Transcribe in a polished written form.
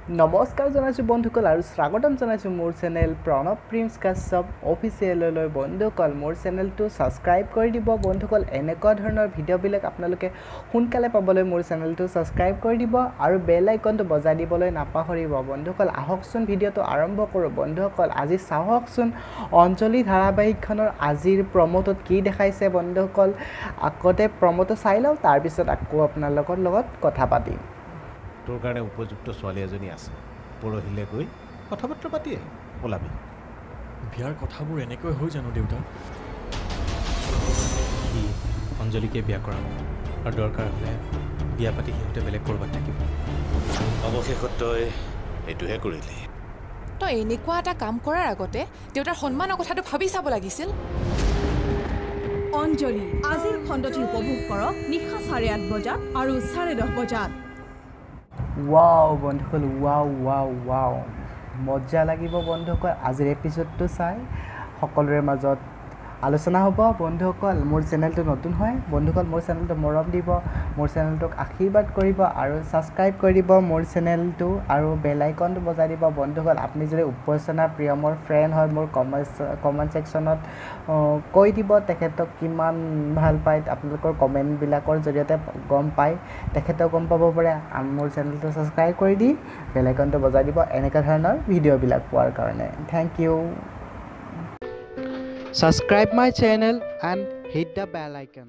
নমস্কাৰ জনাইছোঁ বন্ধুসকল আৰু স্বাগতম জনাইছোঁ মোৰ চেনেল প্ৰণৱ প্ৰিন্স কাশ্যপ অফিচিয়েললৈ বন্ধুসকল মোৰ চেনেলটো ছাবস্ক্ৰাইব কৰি দিব বন্ধুসকল এনেকুৱা ধৰণৰ ভিডিঅ'বিলাক আপোনালোকে সোনকালে পাবলৈ মোৰ চেনেলটো ছাবস্ক্ৰাইব কৰি দিব আৰু বেল আইকনটো বজাই দিবলৈ নাপাহৰিব বন্ধুসকল আহকচোন ভিডিঅ'টো আৰম্ভ কৰোঁ বন্ধুসকল আজি চাওকচোন অঞ্জলি ধাৰাবাহিকখনৰ আজিৰ প্ৰমোটোত কি দেখাইছে বন্ধুসকল আগতে প্ৰমোটো চাই লওঁ তাৰপিছত আকৌ আপোনালোকৰ লগত কথা পাতিম তোৰ কাৰণে উপযুক্ত ছোৱালী এজনী আছে পৰহিলে গৈ কথা বতৰা পাতি ওলাবি বিয়াৰ কথাবোৰ এনেকৈ হৈ জানো দেউতা সি অঞ্জলিকে বিয়া কৰা আৰু দৰকাৰ হ'লে বিয়া পাতি সিহঁতে বেলেগ ক'ৰবাত থাকিব অৱশেষত তই এইটোহে কৰিলি তই এনেকুৱা এটা কাম কৰাৰ আগতে দেউতাৰ সন্মানৰ কথাটো ভাবি চাব লাগিছিল অঞ্জলি আজিৰ খণ্ডটি উপভোগ কৰক নিশা 8:30 বজাত আৰু 10:30 বজাত ৱাও বন্ধুসকল ৱাও মজা লাগিব বন্ধুসকল আজিৰ এপিছডটো চাই সকলোৰে মাজত আলোচনা হ'ব বন্ধুসকল মোৰ চেনেলটো নতুন হয় বন্ধুসকল মোৰ চেনেলটো মৰম দিব মোৰ চেনেলটোক আশীৰ্বাদ কৰিব আৰু ছাবস্ক্ৰাইব কৰি দিব মোৰ চেনেলটো আৰু বেল আইকনটো বজাই দিব বন্ধুসকল আপুনি যদি উপাসনা প্ৰিয়মৰ ফ্ৰেণ্ড হয় মোৰ কমেণ্ট ছেকশ্যনত কৈ দিব তেখেতক কিমান ভাল পায় আপোনালোকৰ কমেণ্টবিলাকৰ জৰিয়তে গম পায় তেখেতক গম পাব পাৰে মোৰ চেনেলটো ছাবস্ক্ৰাইব কৰি দি বেল আইকনটো বজাই দিব এনেকুৱা ধৰণৰ ভিডিঅ'বিলাক পোৱাৰ কাৰণে thank you Subscribe my channel and hit the bell icon.